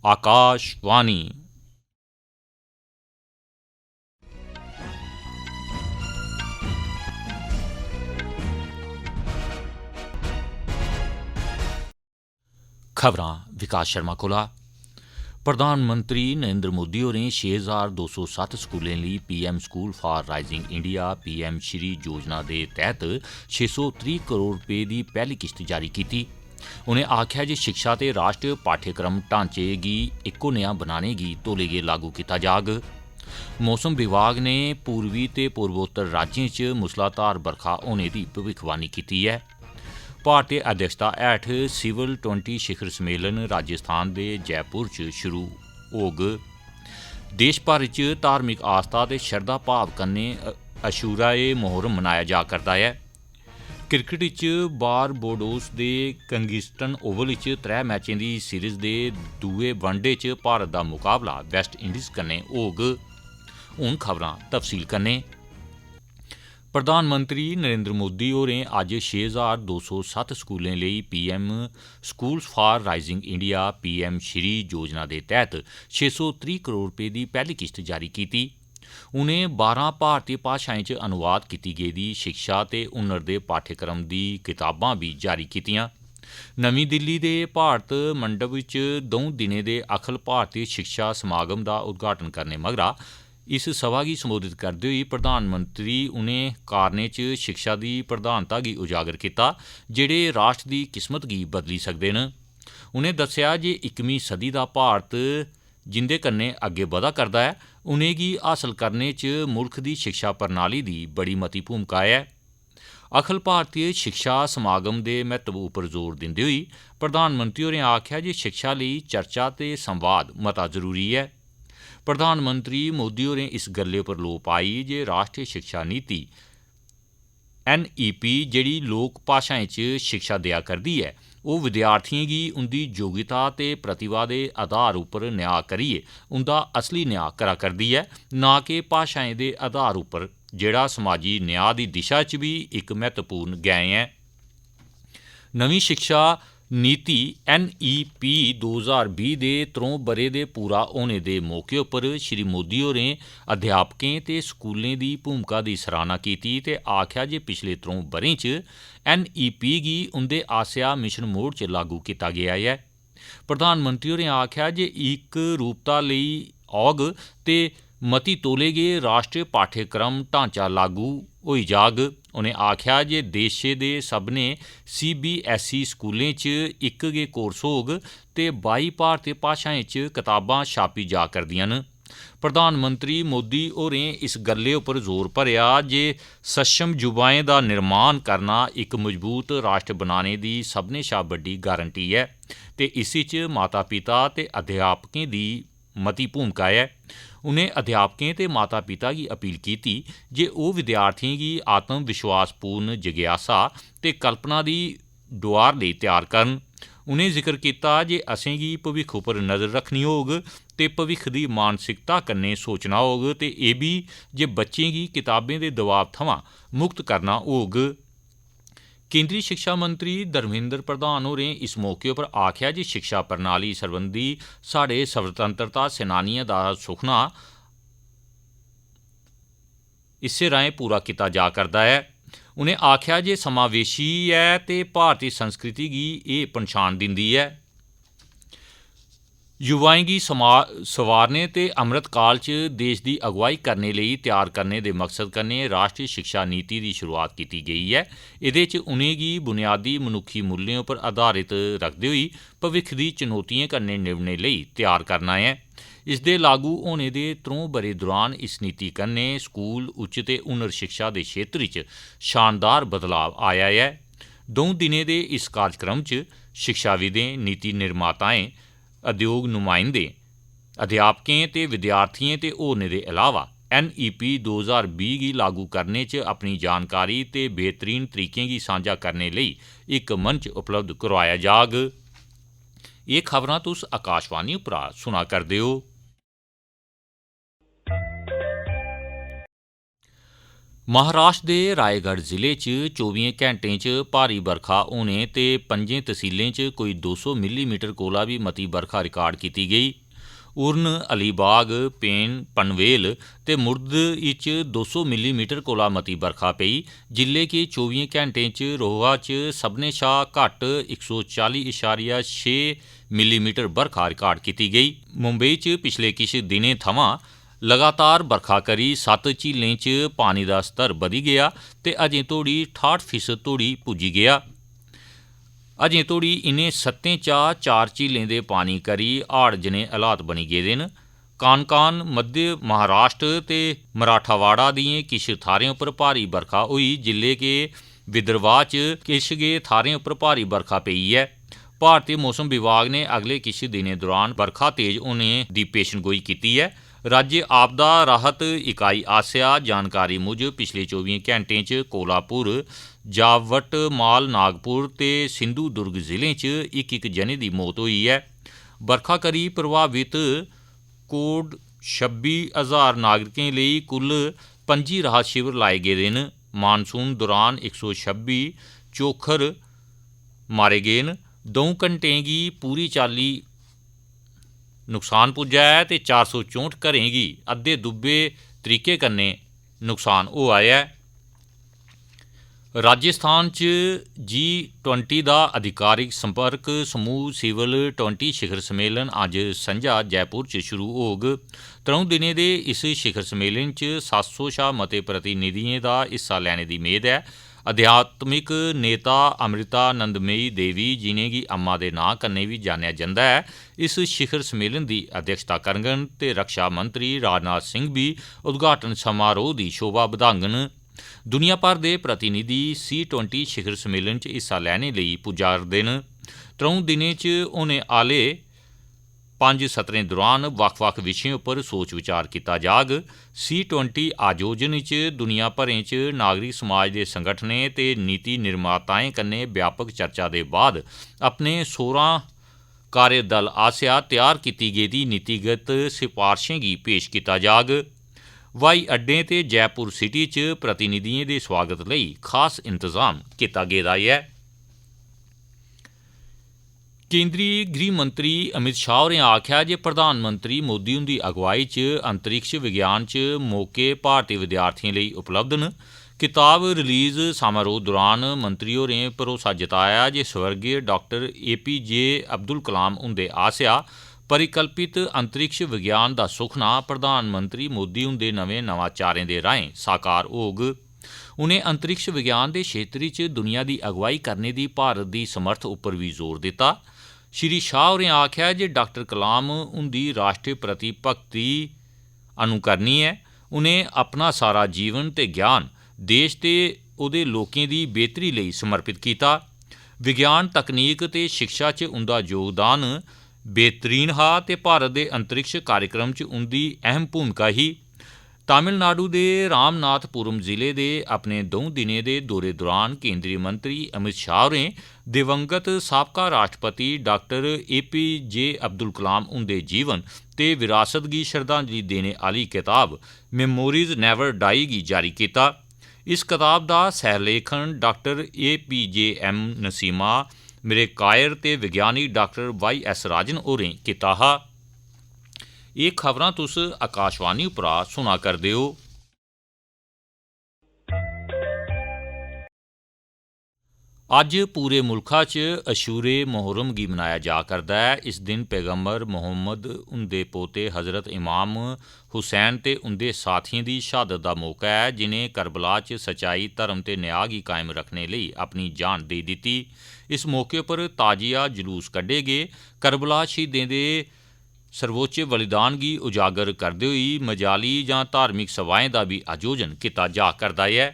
आकाशवाणी। खबरां विकास शर्मा कोला। प्रधानमंत्री नरेंद्र मोदी होरें 6207 स्कूलें लेई PM school for rising India PM Shri योजना दे तैह्त 630 करोड़ रपेऽ दी पैह्ली किश्त जारी कीती। उनें आखेआ जे शिक्षा ते राष्ट्री पाठ्यक्रम ढांचे गी इक्को नेहा बनाने गी तौले गै लागू कीता जाग। मौसम विभाग ने पूर्वी ते पूर्वोत्तर राज्यें च मुसलाधार बरखा होने दी भविक्खवाणी कीती ऐ। भारतीय अध्यक्षता हेठ सिविल 20 शिखर सम्मेलन राजस्थान दे जयपुर च शुरू होग। देश भर च धार्मिक आस्था ते शरधा भाव कन्नै अशूरा ए मोहर्रम मनाया जा करदा ऐ। क्रिकेट च बारबोडोस दे किंगस्टन ओवल च 3 मैचें दी सीरीज़ दे दूए वनडे च भारत दा मुकाबला वेस्ट इंडीज़ कन्नै होग। हून खबरां तफसील कन्नै। प्रधानमंत्री नरेंद्र मोदी होरें अज्ज 6207 स्कूलें लेई PM school for rising India PM Shri योजना दे तैह्त 630 करोड़ रपेऽ दी पैह्ली किश्त जारी कीती। उनें 12 भारतीय भाशाएं च अनुवाद कीती गेदी शिक्षा ते हुनर दे पाठ्यक्रम दी कताबां बी जारी कीतियां। नमीं दिल्ली दे भारत मंडप च 2 दिनें दे अखिल भारतीय शिक्षा समागम दा उद्घाटन करने मगरा इस सभा गी संबोधित करदे होई प्रधानमंत्री उनें कारणें च शिक्षा दी प्रधानता गी उजागर कीता जेह्ड़े राष्ट्र दी किस्मत गी बदली सकदे न। उनें दस्सेआ जे 21वीं सदी दा भारत जिंदे कन्नै अग्गे बधा करदा ऐ उनेंगी हासल करने च मुल्ख दी शिक्षा प्रणाली दी बड़ी मती भूमिका ऐ। अखिल भारतीय शिक्षा समागम दे महत्व उप्पर जोर दिंदे होई प्रधानमंत्री होरें आखेआ जे शिक्षा लेई चर्चा ते संवाद मता जरूरी ऐ। प्रधानमंत्री मोदी होरें इस गल्लै पर लोऽ पाई जे राष्ट्रीय शिक्षा नीति NEP जेह्ड़ी लोक भाशाएं च शिक्षा देआ करदी ऐ ओह् विद्यार्थियें गी उंदी योग्यता ते प्रतिभा दे आधार उप्पर न्याऽ करियै उंदा असली न्याऽ करा करदी ऐ ना कि भाशाएं दे आधार उप्पर जेह्ड़ा समाजी न्याऽ दी दिशा च बी इक महत्वपूर्ण गैं ऐ। नमीं शिक्षा नीति NEP 2020 दे 3 ब'रे दे पूरा होने दे मौके उप्पर श्री मोदी होरें अध्यापकें ते स्कूलें दी भूमिका दी सराहना कीती ते आखेआ जे पिछले 3 ब'रें च NEP गी उंदे आसेआ मिशन मोड च लागू कीता गेआ ऐ। प्रधानमंत्री होरें आखेआ जे इक रूपता लेई औग ते मती तौले गै राष्ट्री पाठ्यक्रम ढांचा लागू होई जाग। उनें आखेआ जे देशै दे सभनें CBSE स्कूलें च इक गै कोर्स होग ते 22 भारती भाशाएं च कताबां छापी जा करदियां न। प्रधानमंत्री मोदी होरें इस गल्लै उप्पर जोर भरेआ जे सक्षम युवाएं दा निर्माण करना इक मजबूत राष्ट्र बनाने दी सभनें शा बड्डी गारंटी ऐ ते इसी च माता पिता ते अध्यापकें दी मती भूमिका ऐ। उनें अध्यापकें ते माता पिता गी अपील कीती जे ओह् विद्यार्थियें गी आत्म विश्वासपूर्ण जिज्ञासा ते कल्पना दी डोआर लेई त्यार करन। उनें जिक्र कीता जे असेंगी भविक्ख उप्पर नजर रक्खनी होग ते भविक्ख दी मानसिकता कन्नै सोचना होग ते एह् बी जे बच्चें गी किताबें दे दबाव थमां मुक्त करना होग। केंद्री शिक्षा मंत्री धर्मेंद्र प्रधान होरें इस मौके उप्पर आखेआ जे शिक्षा प्रणाली सरबंधी साढ़े स्वतंत्रता सेनानियें दा सुखना इस्सै राहें पूरा कीता जा करदा ऐ। उनें आखेआ जे समावेशी ऐ ते भारती संस्कृति गी एह् पन्छान दिंदी ऐ। युवाएं गी संवारने ते अमृत काल च देश दी अगुवाई करने लेई त्यार करने दे मकसद कन्नै राष्ट्री शिक्षा नीति दी शुरुआत कीती गेई ऐ। एह्दे च उनेंगी बुनियादी मनुक्खी मूल्यें उप्पर आधारित रखदे होई भविक्ख दी चुनौतियें कन्नै निभने लेई त्यार करना ऐ। इसदे लागू होने दे 3 ब'रे दौरान इस नीति कन्नै स्कूल उच्च ते हुनर शिक्षा दे क्षेत्र च शानदार बदलाव आया ऐ। 2 दिनें दे इस कार्यक्रम च शिक्षाविदें, नीति निर्माताएं, उद्योग नुमाइंदें, अध्यापकें ते विद्यार्थियें ते होरनें दे अलावा NEP 2020 गी लागू करने च अपनी जानकारी ते बेहतरीन तरीकें गी सांझा करने लेई इक मंच उपलब्ध करोआया जाग। एह् खबरां तुस आकाशवाणी उप्परा सुना करदे ओ। महाराष्ट्र दे रायगढ़ जिले च 24 घैंटें च भारी बरखा होने ते 5 तहसीलें च कोई 200 मिलीमीटर कोला भी मती बरखा रिकार्ड कीती गेई। उरन, अलीबाग, पेन, पनवेल ते मुर्द च 200 मिलीमीटर कोला मती बरखा पेई। जिले के 24 घैंटें च रोहा च सभनें शा घट्ट 140.6 मिलीमीटर बरखा रिकार्ड कीती गेई। मुंबई च पिछले किश दिनें थमां लगातार बरखा करी 7 झीलें च पानी दा स्तर बधी गेआ ते अजें तोड़ी 68% तोड़ी पुज्जी गेआ। अजें तोड़ी इनें 7 चा 4 झीलें दे पानी करी हाड़ जनेह् हालात बनी गेदे न। कानकान, मध्य महाराष्ट्र ते मराठावाड़ा दिएं किश थाह्रें उप्पर भारी बरखा होई। जिले के विदर्भा च किश गै थाह्रें उप्पर भारी बरखा पेई ऐ। भारतीय मौसम विभाग ने अगले किश दिनें दौरान बरखा तेज होने दी पेशनगोई कीती है। राज्य आपदा राहत इकाई आसेआ जानकारी मुजब पिछले 24 घैंटें च कोल्हापुर, जावटमाल, नागपुर ते सिंधुदुर्ग जिलें च इक जने दी मौत होई है। बरखा करी प्रभावित कोड 26,000 नागरिकें लेई कुल 25 राहत शिविर लाए गेदे न। मानसून दौरान 126 चोखर मारे गे न। 2 घैंटें गी पूरी चाल्ली नुकसान पुज्जा है ते 464 घरें गी अद्धे दुब्बे तरीके कन्नै नुकसान होआ ऐ। राजस्थान च G20 दा अधिकारिक संपर्क समूह सिविल 20 शिखर सम्मेलन अज्ज संझा जयपुर च शुरू होग। 3 दिनें दे इस शिखर सम्मेलन च 700 शा मते प्रतिनिधियें दा हिस्सा लैने दी मेद है। अध्यात्मिक नेता अमृतानंदमयी देवी, जिनेंगी अम्मा दे नां कन्नै बी जानेआ जंदा है, इस शिखर सम्मेलन दी अध्यक्षता करङन ते रक्षा मंत्री राजनाथ सिंह बी उद्घाटन समारोह दी शोभा बधाङन। दुनिया भर दे प्रतिनिधि C20 शिखर सम्मेलन च हिस्सा लैने लेई पुज्जा'रदे न। 3 दिनें च होने आह्ले 5 सत्रें दौरान बक्ख-बक्ख विशें उप्पर सोच विचार कीता जाग। C20 आयोजन च दुनिया भरें च नागरिक समाज दे संगठनें ते नीति निर्माताएं कन्नै व्यापक चर्चा दे बाद अपने 16 कार्यदल आसेआ तैयार कीती गेदी नीतिगत सिफारशें गी पेश कीता जाग। हवाई अड्डें ते जयपुर सिटी च प्रतिनिधियें दे स्वागत लेई खास इंतजाम कीता गेदा ऐ। केंद्री गृह मंत्री अमित शाह होरें आखेआ जे प्रधानमंत्री मोदी हुंदी अगुवाई च अंतरिक्ष विज्ञान च मौके भारती विद्यार्थियें लेई उपलब्ध न। किताब रिलीज समारोह दौरान मंत्री होरें भरोसा जताया जे स्वर्गीय डॉक्टर APJ अब्दुल कलाम हुंदे आसेआ परिकल्पित अंतरिक्ष विज्ञान दा सुखना प्रधानमंत्री मोदी हुंदे नमें नवाचारें दे राहें साकार होग। उनें अंतरिक्ष विज्ञान दे क्षेत्र च दुनिया दी अगुवाई करने दी भारत दी समर्थ उप्पर बी जोर दित्ता। श्री शाह होरें आखेआ जे डॉक्टर कलाम हुंदी राष्ट्र प्रति भगती अनुकरणी ऐ। उनें अपना सारा जीवन ते ज्ञान देश ते ओह्दे लोकें दी बेहतरी लेई समर्पित कीता। विज्ञान, तकनीक ते शिक्षा च उंदा योगदान बेहतरीन हा ते भारत दे अंतरिक्ष कार्यक्रम च उंदी अहम भूमिका ही। तमिलनाडु दे रामनाथपुरम जिले दे अपने 2 दिनें दे दौरे दौरान केंद्री मंत्री अमित शाह होरें दिवंगत साबका राष्ट्रपति डॉक्टर APJ अब्दुल कलाम हुंदे जीवन ते विरासत गी श्रद्धांजलि देने आह्ली किताब मेमोरीज नेवर डाई गी जारी कीता। इस कताब दा सैरलेखन डॉक्टर APJ नसीमा मिरेकायर ते विज्ञानी डॉक्टर YS राजन होरें कीता हा। एह् खबरां तुस आकाशवाणी उप्परा सुना करदे ओ। अज्ज पूरे मुल्खा च अशूरे मुहर्रम गी मनाया जा करदा है। इस दिन पैगंबर मुहम्मद हुंदे पोते हज़रत इमाम हुसैन ते उंदे साथियें दी शहादत दा मौका है, जिनें करबला च सच्चाई, धर्म ते न्याय गी कायम रखने लेई अपनी जान देई दित्ती। इस मौके पर ताजिया जुलूस कड्ढे गे। करबला शहीदें दे सर्वोच्च बलिदान गी उजागर करदे होई मजाली जां धार्मिक सभाएं दा भी आयोजन कीता जा करदा ऐ।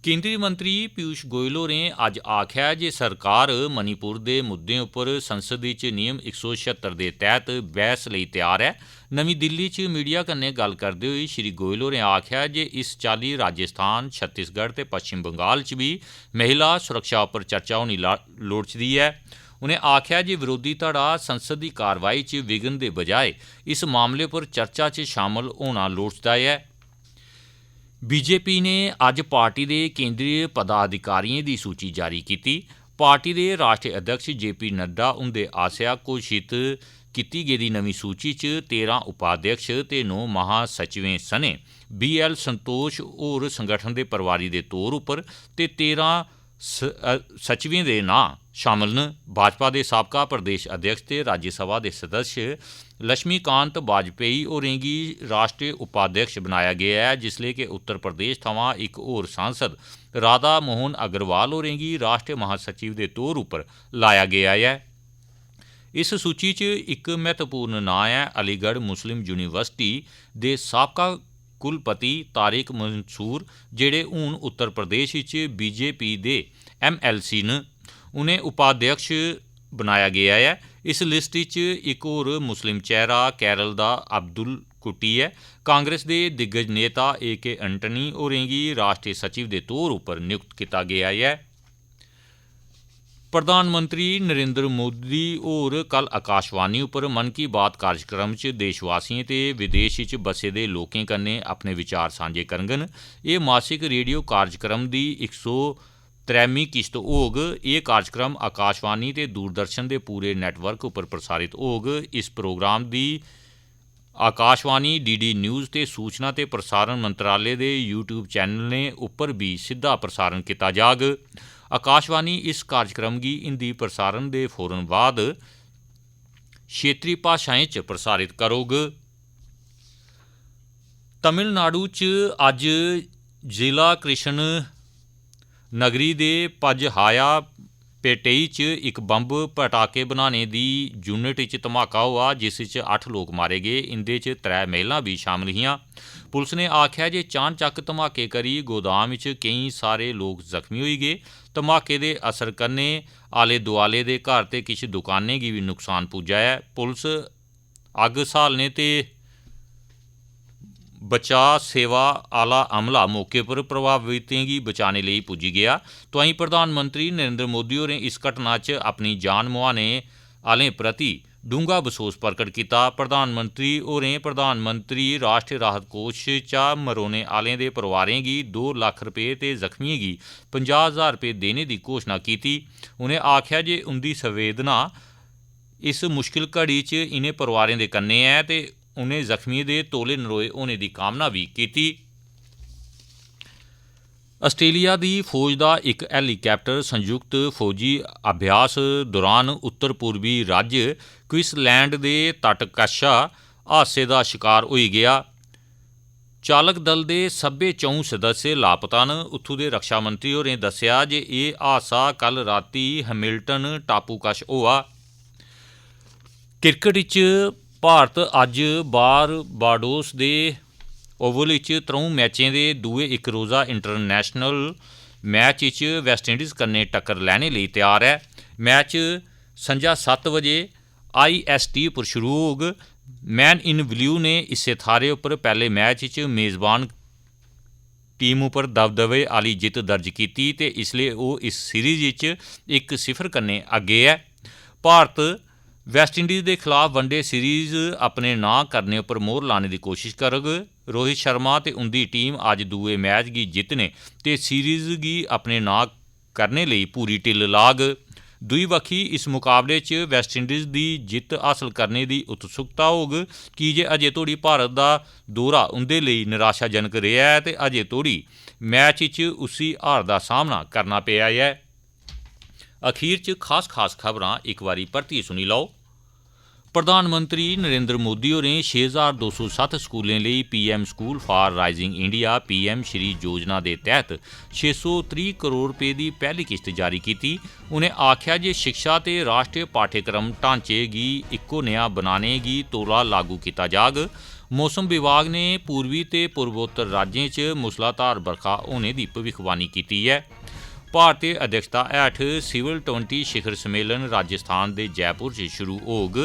केंद्री मंत्री पीयूष गोयल होरें अज्ज आखेआ जे सरकार मणिपुर दे मुद्दें उप्पर संसद च नियम 176 दे तैह्त बहस लेई त्यार ऐ। नमीं दिल्ली च मीडिया कन्नै गल्ल करदे होई श्री गोयल होरें आखेआ जे इस चाल्ली राजस्थान, छत्तीसगढ़ ते पश्चिम बंगाल च बी महिला सुरक्षा उप्पर चर्चा होनी लोड़चदी ऐ। उनें आखेआ जे विरोधी धड़ा संसद दी कार्रवाई च विघ्न दे बजाए इस मामले पर चर्चा च शामल होना लोड़चदा ऐ। बीजेपी ने अज पार्टी के केंद्रीय पदाधिकारियों की सूची जारी की। पार्टी के राष्ट्रीय अध्यक्ष JP नड्डा उंदे आसेआ घोषित की गेदी नवीं सूची च 13 उपाध्यक्ष ते 9 महासचिवें सने BL संतोष होर संगठन के प्रभारी के तौर उपर ते 13 सचिवें के नां शामिल न। भाजपा के साबका प्रदेश अध्यक्ष ते राज्यसभा के सदस्य लक्ष्मीकांत वाजपेयी होरें गी राष्ट्रीय उपाध्यक्ष बनाया गया है, जिसले कि उत्तर प्रदेश थमां एक होर सांसद राधा मोहन अग्रवाल होरें गी राष्ट्रीय महासचिव के तौर उपर लाया गया है। इस सूची च एक महत्वपूर्ण नां है अलीगढ़ मुस्लिम यूनीवर्सिटी के साबका कुलपति तारिक मंसूर, जेड़े हून उत्तर प्रदेश बीजेपी के MLC न। उन्हें उपाध्यक्ष बनाया गया है। इस लिस्ट च एक होर मुस्लिम चेहरा केरल दा अब्दुल कुट्टी है। कांग्रेस के दिग्गज नेता AK एंटनी होरें गी राष्ट्रीय सचिव के तौर उपर नियुक्त किया गया है। प्रधानमंत्री नरेंद्र मोदी होर कल आकाशवाणी उपर मन की बात कार्यक्रम च देशवासियों ते विदेश च बसे दे लोकें कन्नै अपने विचार सांझे करङन। एह मासिक रेडियो कार्यक्रम दी 103वीं किश्त होग। यह कार्यक्रम आकाशवाणी ते दूरदर्शन के पूरे नैटवर्क उपर प्रसारित होग। इस प्रोग्राम दी आकाशवाणी DD न्यूज़ ते सूचना ते प्रसारण मंत्रालय के YouTube चैनलें उपर भी सीधा प्रसारण किया जाग। आकाशवाणी इस कार्यक्रम की हिंदी प्रसारण के फौरन बाद क्षेत्रीय भाषाएं च प्रसारित करोग। तमिलनाडु च अज जिला कृष्ण नगरी के पजहाया पेटेई च एक बंब पटाके बनाने की यूनिट च धमाका हुआ, जिस च 8 लोग मारे गए। इंदे च 3 महिलां भी शामिल हियां। पुलिस ने आख्या जे चानचक्क धमाके करी गोदाम च केई सारे लोग जख्मी होई गए। धमाके दे असर कन्नै आले दुआले दे घर ते किश दुकानें गी भी नुकसान पुज्जा है। पुलिस अग्ग स्हालने ते बचाव सेवा आला अमला मौके पर प्रभावितें गी बचाने लेई पुज्जी गया। तोआईं प्रधानमंत्री नरेंद्र मोदी होरें इस घटना च अपनी जान मुआने आह्लें प्रति डूंगा बसोस प्रकट किया। प्रधानमंत्री होरें प्रधानमंत्री राष्ट्रीय राहत कोष चा मरोने आह्लें दे परिवारें गी 2 लाख रपेऽ ते जख्मियें गी 50,000 रपेऽ देने की घोषणा की। उनें आख्या जे उंदी संवेदना इस मुश्किल घड़ी च इनें परिवारें दे कन्नै है ते उनें जख्मियें दे तौले नरोए होने की कामना भी की। आस्ट्रेलिया की फौज का एक हैलीकैप्टर संयुक्त फौजी अभ्यास दौरान उत्तर पूर्वी राज्य क्वींसलैंड के तट कशा हादसे का शिकार होई गया। चालक दल के सब्भै 4 सदस्य लापता न। उत्थू के रक्षा मंत्री होरें दस्सिया जे यह हादसा कल राती हैमिल्टन टापू कश होआ। क्रिकेट च भारत अज बारबाडोस के ओवल च 3 मैचें के दूए इक रोज़ा इंटरनैशनल मैच च वैस्टइंडीज़ कन्नै टक्कर लैने लिए तैयार है। मैच संझा 7 बजे IST पर शुरू होग। मैन इन ब्लू ने इस्सै थाह्रै उप्पर पैह्ले मैच च मेज़बान टीम उपर दबदबे आह्ली जित्त दर्ज की ते इसलिए ओह् इस सीरीज़ च 1-0 कन्नै अग्गे है। भारत वैस्टइंडीज़ के खिलाफ वनडे सीरीज़ अपने नां करने पर मोहर लाने की कोशिश करग। रोहित शर्मा ते उंदी टीम अज दूए मैच गी जितने ते सीरीज़ गी अपने नां करने लिए पूरी ढिल्ल लाग। दूई बक्खी इस मुकाबले च वैस्टइंडीज़ की जित्त हासल करने की उत्सुकता होग, की जे अजे तोड़ी भारत का दौरा उंदे लिए निराशाजनक रहा है ते अजे तोड़ी मैच च उसी हार का सामना करना पेआ है। अखीर च खास खबरां एक बारी परतियै सुनी लओ। प्रधानमंत्री नरेंद्र मोदी होरें 6207 स्कूलें लिए PM school for rising India PM Shri योजना के तहत 630 करोड़ रुपए की पहली किश्त जारी की। उन्हें आख्या जे शिक्षा ते राष्ट्रीय पाठ्यक्रम ढांचे गी इक्को नेहा बनाने गी तौला लागू किया जाग। मौसम विभाग ने पूर्वी ते पूर्वोत्तर राज्यों च मूसलाधार बरखा होने की भविष्यवाणी की है। भारतीय अध्यक्षता हेठ सिविल 20 शिखर सम्मेलन राजस्थान के जयपुर च शुरू होग।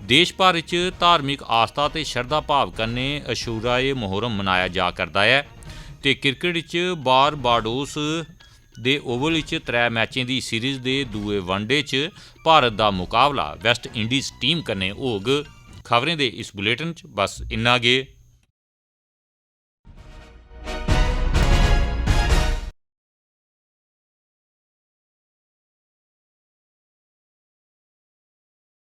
देश भर च धार्मिक आस्था ते शरधा भाव कन्नै अशूरा मुहर्रम मनाया जा करदा है। ते क्रिकेट च बारबाडोस दे ओवल च 3 मैचें की सीरीज़ के दूए वनडे च भारत का मुकाबला वैस्ट इंडीज़ टीम कन्नै होग। खबरें दे इस बुलेटिन च बस इन्ना गै।